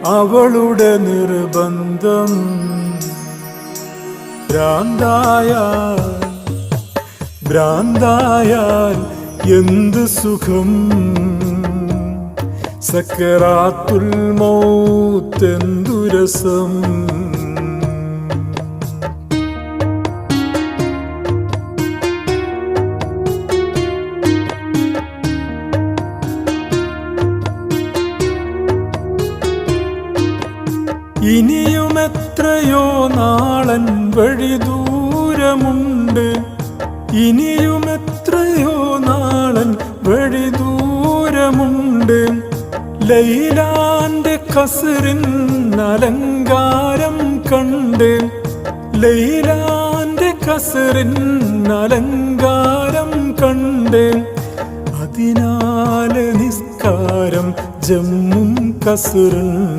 അവളുടെ നിർബന്ധം. ഭ്രാന്തായാൽ എന്ത് സുഖം, സക്കറാത്തുൽ മൗത്ത് എന്തു രസം. ഇനിയും എത്രയോ നാളൻ വഴി ദൂരമുണ്ട്, ഇനിയും എത്രയോ നാളൻ വഴി ദൂരമുണ്ട്. ലൈലാന്റെ ഖസ്റിൻ അലങ്കാരം കണ്ട്, ലൈലാന്റെ ഖസ്റിൻ അലങ്കാരം കണ്ട്. അതിനാല് നിസ്കാരം ജമ്മും ഖസ്റുണ്ട്.